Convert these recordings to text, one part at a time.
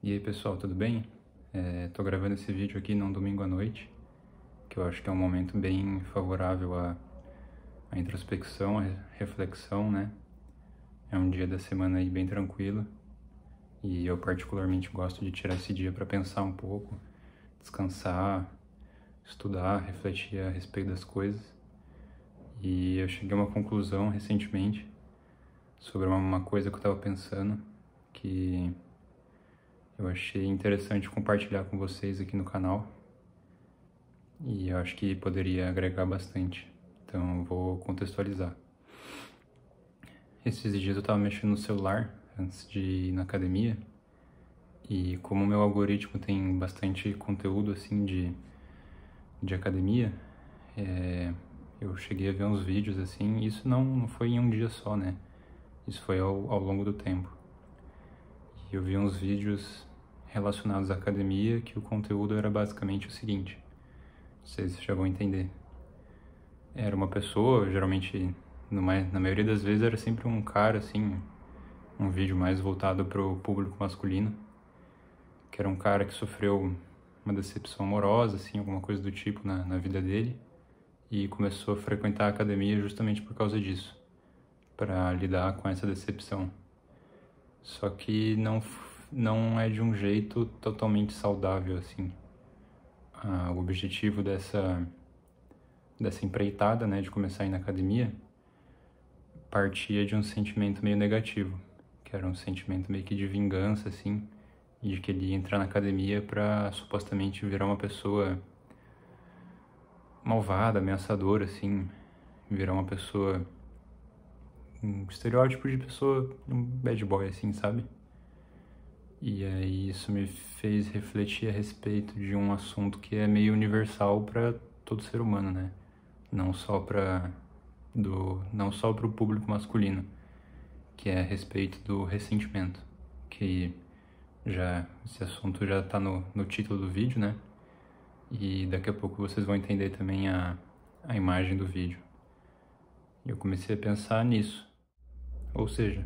E aí pessoal, tudo bem? Tô gravando esse vídeo aqui num domingo à noite, que eu acho que é um momento bem favorável à introspecção, à reflexão, né? É um dia da semana aí bem tranquilo e eu particularmente gosto de tirar esse dia para pensar um pouco, descansar, estudar, refletir a respeito das coisas. E eu cheguei a uma conclusão recentemente sobre uma coisa que eu estava pensando, que eu achei interessante compartilhar com vocês aqui no canal. E eu acho que poderia agregar bastante. Então eu vou contextualizar. Esses dias eu estava mexendo no celular antes de ir na academia. E como o meu algoritmo tem bastante conteúdo assim de academia, eu cheguei a ver uns vídeos assim. Isso não foi em um dia só, né? Isso foi ao longo do tempo. E eu vi uns vídeos relacionados à academia que o conteúdo era basicamente o seguinte. Vocês já vão entender. Era uma pessoa, geralmente, na maioria das vezes era sempre um cara, assim, um vídeo mais voltado pro público masculino, que era um cara que sofreu uma decepção amorosa, assim, alguma coisa do tipo na vida dele, e começou a frequentar a academia justamente por causa disso, para lidar com essa decepção. Só que não é de um jeito totalmente saudável, assim. O objetivo dessa empreitada, né, de começar a ir na academia, partia de um sentimento meio negativo, que era um sentimento meio que de vingança, assim, de que ele ia entrar na academia pra supostamente virar uma pessoa malvada, ameaçadora, assim, virar uma pessoa, um estereótipo de pessoa, um bad boy, assim, sabe? E aí isso me fez refletir a respeito de um assunto que é meio universal para todo ser humano, né? Não só para o público masculino, que é a respeito do ressentimento, que esse assunto já está no título do vídeo, né? E daqui a pouco vocês vão entender também a imagem do vídeo. E eu comecei a pensar nisso. Ou seja,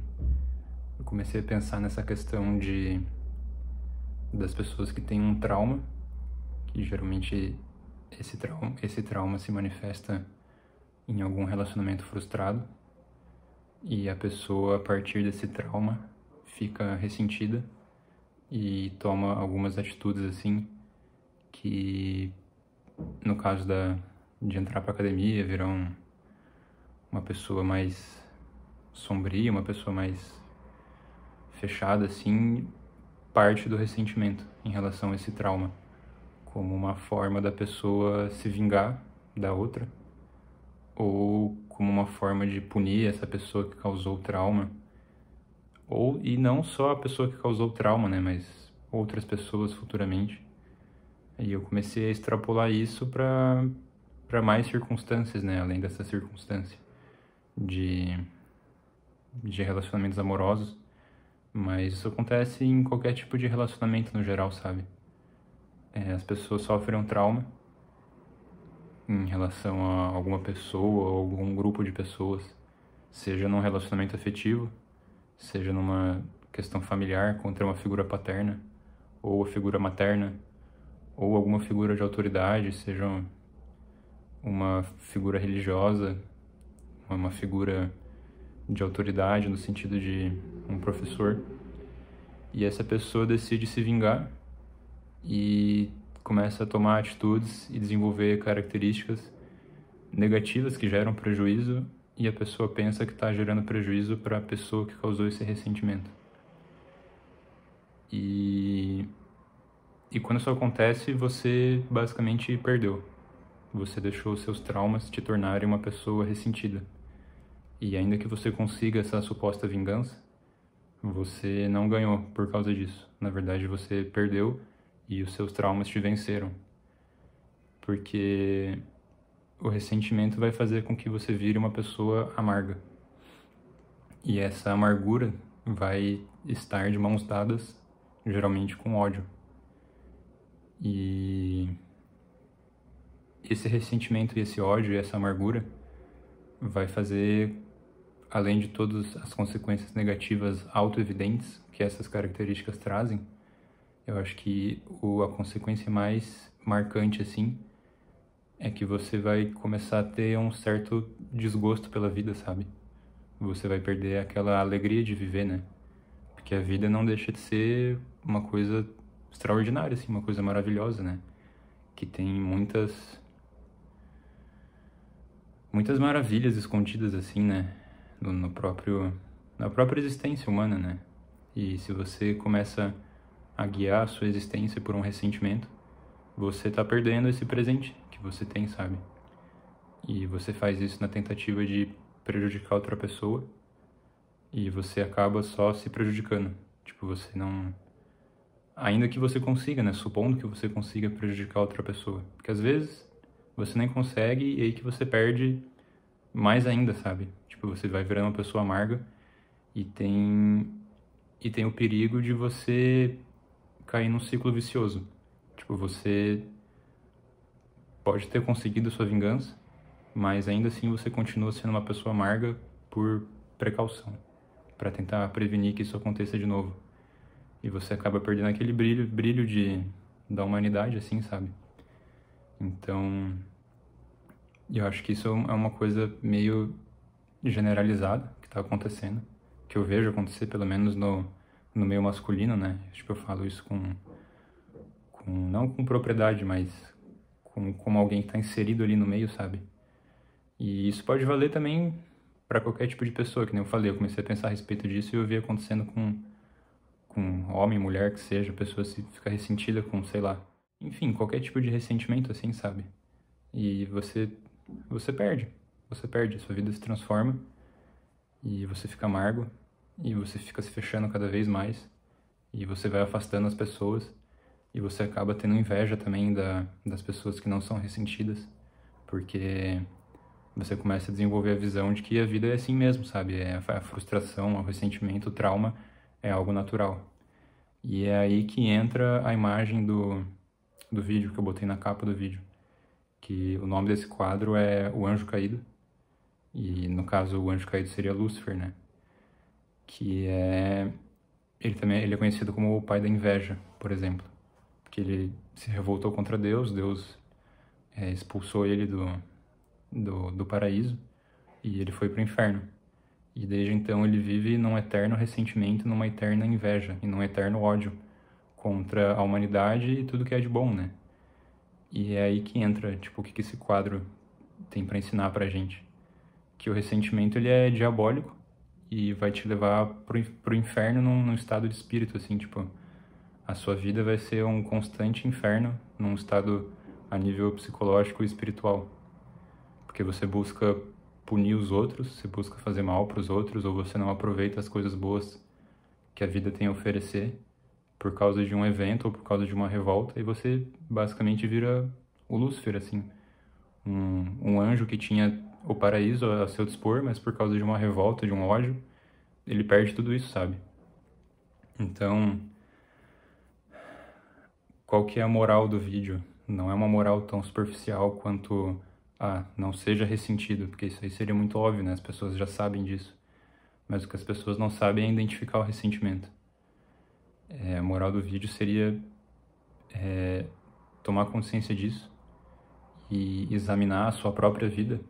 eu comecei a pensar nessa questão das pessoas que têm um trauma, que geralmente esse trauma se manifesta em algum relacionamento frustrado, e a pessoa, a partir desse trauma, fica ressentida e toma algumas atitudes assim que, no caso de entrar para academia, virar uma pessoa mais sombria, uma pessoa mais fechada, assim, parte do ressentimento em relação a esse trauma, como uma forma da pessoa se vingar da outra, ou como uma forma de punir essa pessoa que causou o trauma, e não só a pessoa que causou o trauma, né, mas outras pessoas futuramente. E eu comecei a extrapolar isso para mais circunstâncias, né, além dessa circunstância de relacionamentos amorosos, mas isso acontece em qualquer tipo de relacionamento no geral, sabe? As pessoas sofrem um trauma em relação a alguma pessoa ou algum grupo de pessoas, seja num relacionamento afetivo, seja numa questão familiar contra uma figura paterna ou a figura materna, ou alguma figura de autoridade, seja uma figura religiosa, uma figura de autoridade no sentido de um professor, e essa pessoa decide se vingar e começa a tomar atitudes e desenvolver características negativas que geram prejuízo, e a pessoa pensa que está gerando prejuízo para a pessoa que causou esse ressentimento. E quando isso acontece, você basicamente perdeu. Você deixou seus traumas te tornarem uma pessoa ressentida. E ainda que você consiga essa suposta vingança, você não ganhou por causa disso. Na verdade, você perdeu e os seus traumas te venceram. Porque o ressentimento vai fazer com que você vire uma pessoa amarga. E essa amargura vai estar de mãos dadas, geralmente com ódio. E esse ressentimento e esse ódio e essa amargura vai fazer, além de todas as consequências negativas autoevidentes que essas características trazem, Eu acho que a consequência mais marcante, assim, é que você vai começar a ter um certo desgosto pela vida, sabe? Você vai perder aquela alegria de viver, né? Porque a vida não deixa de ser uma coisa extraordinária, assim, uma coisa maravilhosa, né? Que tem muitas maravilhas escondidas, assim, né? Na própria existência humana, né? E se você começa a guiar a sua existência por um ressentimento, você tá perdendo esse presente que você tem, sabe? E você faz isso na tentativa de prejudicar outra pessoa e você acaba só se prejudicando. Tipo, você não... Ainda que você consiga, né? Supondo que você consiga prejudicar outra pessoa. Porque às vezes você nem consegue e aí que você perde mais ainda, sabe? Tipo, você vai virando uma pessoa amarga e tem o perigo de você cair num ciclo vicioso. Tipo, você pode ter conseguido sua vingança, mas ainda assim você continua sendo uma pessoa amarga por precaução, para tentar prevenir que isso aconteça de novo. E você acaba perdendo aquele brilho da humanidade, assim, sabe? Então, eu acho que isso é uma coisa meio generalizada que tá acontecendo, que eu vejo acontecer pelo menos no meio masculino, né? Acho que eu falo isso não com propriedade, mas como alguém que tá inserido ali no meio, sabe? E isso pode valer também para qualquer tipo de pessoa, que nem eu falei, eu comecei a pensar a respeito disso e eu vi acontecendo com homem, mulher, que seja, a pessoa se fica ressentida com, sei lá, enfim, qualquer tipo de ressentimento assim, sabe? E você perde, sua vida se transforma e você fica amargo e você fica se fechando cada vez mais e você vai afastando as pessoas e você acaba tendo inveja também das pessoas que não são ressentidas, porque você começa a desenvolver a visão de que a vida é assim mesmo, sabe? A frustração, o ressentimento, o trauma é algo natural. E é aí que entra a imagem do vídeo que eu botei na capa do vídeo, que o nome desse quadro é O Anjo Caído, e no caso o anjo caído seria Lúcifer, né? Que é... ele é conhecido como o pai da inveja, por exemplo, porque ele se revoltou contra Deus, Deus expulsou ele do paraíso e ele foi para o inferno. E desde então ele vive num eterno ressentimento, numa eterna inveja e num eterno ódio contra a humanidade e tudo que é de bom, né? E é aí que entra, tipo, o que esse quadro tem para ensinar pra gente. Que o ressentimento, ele é diabólico e vai te levar pro inferno num estado de espírito, assim, tipo... A sua vida vai ser um constante inferno num estado a nível psicológico e espiritual. Porque você busca punir os outros, você busca fazer mal para os outros, ou você não aproveita as coisas boas que a vida tem a oferecer por causa de um evento ou por causa de uma revolta, e você basicamente vira o Lúcifer, assim. Um anjo que tinha o paraíso a seu dispor, mas por causa de uma revolta, de um ódio, ele perde tudo isso, sabe? Então, qual que é a moral do vídeo? Não é uma moral tão superficial quanto, não seja ressentido, porque isso aí seria muito óbvio, né? As pessoas já sabem disso. Mas o que as pessoas não sabem é identificar o ressentimento. A moral do vídeo seria tomar consciência disso e examinar a sua própria vida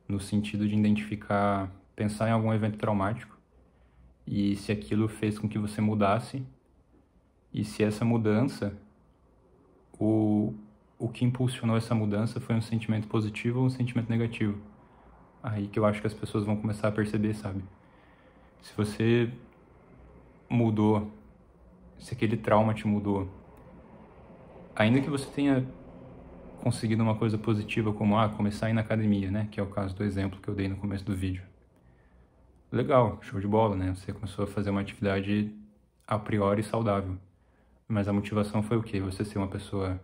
no sentido de identificar, pensar em algum evento traumático e se aquilo fez com que você mudasse e se essa mudança, o que impulsionou essa mudança foi um sentimento positivo ou um sentimento negativo. Aí que eu acho que as pessoas vão começar a perceber, sabe? Se você mudou, se aquele trauma te mudou, ainda que você tenha conseguido uma coisa positiva como, começar a ir na academia, né? Que é o caso do exemplo que eu dei no começo do vídeo. Legal, show de bola, né? Você começou a fazer uma atividade a priori saudável. Mas a motivação foi o quê? Você ser uma pessoa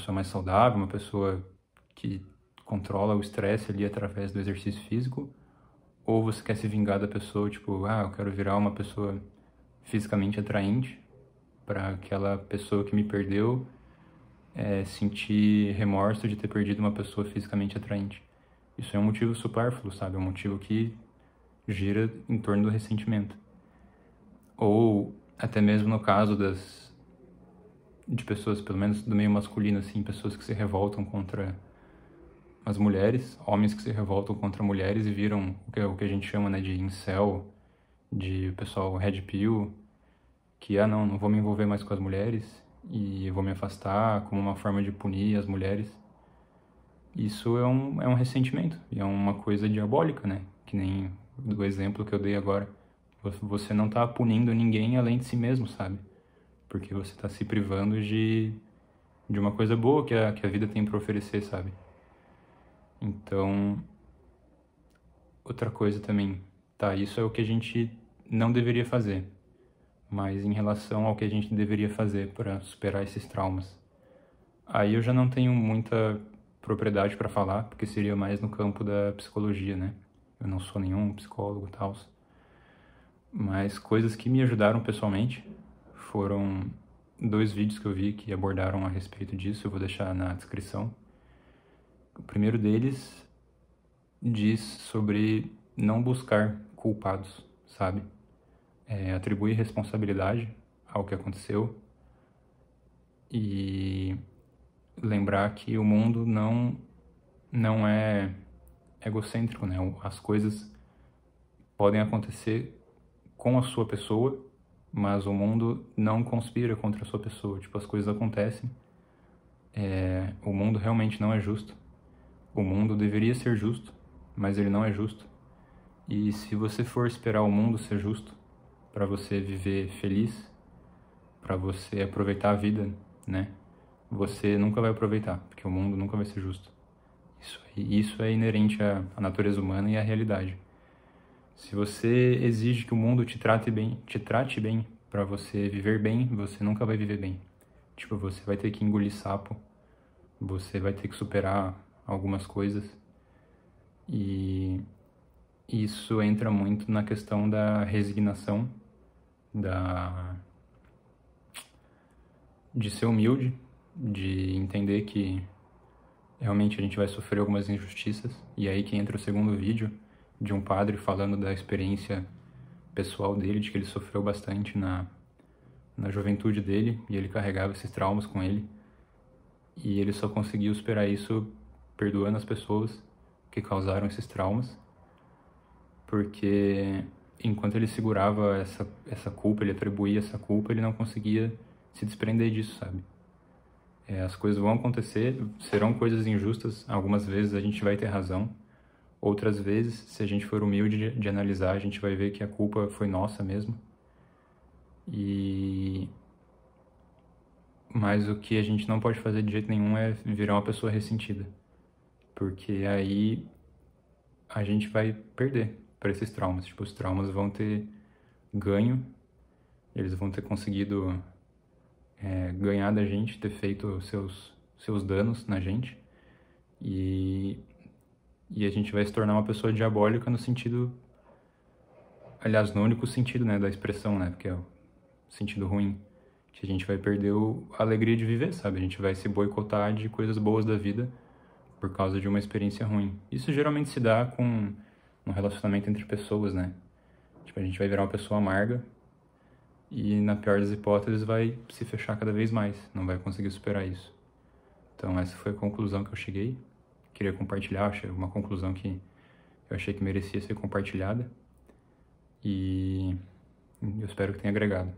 mais saudável, uma pessoa que controla o estresse ali através do exercício físico? Ou você quer se vingar da pessoa, tipo, eu quero virar uma pessoa fisicamente atraente para aquela pessoa que me perdeu sentir remorso de ter perdido uma pessoa fisicamente atraente. Isso é um motivo supérfluo, sabe? É um motivo que gira em torno do ressentimento. Ou até mesmo no caso de pessoas, pelo menos do meio masculino, assim, pessoas que se revoltam contra as mulheres, homens que se revoltam contra mulheres e viram o que a gente chama, né, de incel, de pessoal red pill, que, não vou me envolver mais com as mulheres e eu vou me afastar como uma forma de punir as mulheres. Isso é um ressentimento, e é uma coisa diabólica, né? Que nem do exemplo que eu dei agora. Você não tá punindo ninguém além de si mesmo, sabe? Porque você tá se privando de uma coisa boa que a vida tem para oferecer, sabe? Então, outra coisa também, tá? Isso é o que a gente não deveria fazer. Mas em relação ao que a gente deveria fazer para superar esses traumas, aí eu já não tenho muita propriedade para falar, porque seria mais no campo da psicologia, né? Eu não sou nenhum psicólogo e tal. Mas coisas que me ajudaram pessoalmente foram 2 vídeos que eu vi que abordaram a respeito disso, eu vou deixar na descrição. O primeiro deles diz sobre não buscar culpados, sabe? Atribuir responsabilidade ao que aconteceu e lembrar que o mundo não é egocêntrico, né? As coisas podem acontecer com a sua pessoa, mas o mundo não conspira contra a sua pessoa. Tipo, as coisas acontecem. O mundo realmente não é justo. O mundo deveria ser justo, mas ele não é justo. E se você for esperar o mundo ser justo para você viver feliz, para você aproveitar a vida, né? Você nunca vai aproveitar, porque o mundo nunca vai ser justo. Isso é inerente à natureza humana e à realidade. Se você exige que o mundo te trate bem para você viver bem, você nunca vai viver bem. Tipo, você vai ter que engolir sapo, você vai ter que superar algumas coisas. E isso entra muito na questão da resignação, de ser humilde, de entender que realmente a gente vai sofrer algumas injustiças. E aí que entra o segundo vídeo de um padre falando da experiência pessoal dele, de que ele sofreu bastante na juventude dele, e ele carregava esses traumas com ele. E ele só conseguiu superar isso perdoando as pessoas que causaram esses traumas, porque enquanto ele segurava essa culpa, ele atribuía essa culpa, ele não conseguia se desprender disso, sabe? As coisas vão acontecer, serão coisas injustas, algumas vezes a gente vai ter razão, outras vezes, se a gente for humilde de analisar, a gente vai ver que a culpa foi nossa mesmo. Mas o que a gente não pode fazer de jeito nenhum é virar uma pessoa ressentida, porque aí a gente vai perder para esses traumas. Tipo, os traumas vão ter ganho, eles vão ter conseguido ganhar da gente, ter feito seus danos na gente, e a gente vai se tornar uma pessoa diabólica no sentido, aliás, no único sentido, né, da expressão, né, porque é o sentido ruim, que a gente vai perder a alegria de viver, sabe? A gente vai se boicotar de coisas boas da vida por causa de uma experiência ruim. Isso geralmente se dá com um relacionamento entre pessoas, né? Tipo, a gente vai virar uma pessoa amarga e, na pior das hipóteses, vai se fechar cada vez mais, não vai conseguir superar isso. Então, essa foi a conclusão que eu cheguei. Queria compartilhar, achei uma conclusão que eu achei que merecia ser compartilhada. E eu espero que tenha agregado.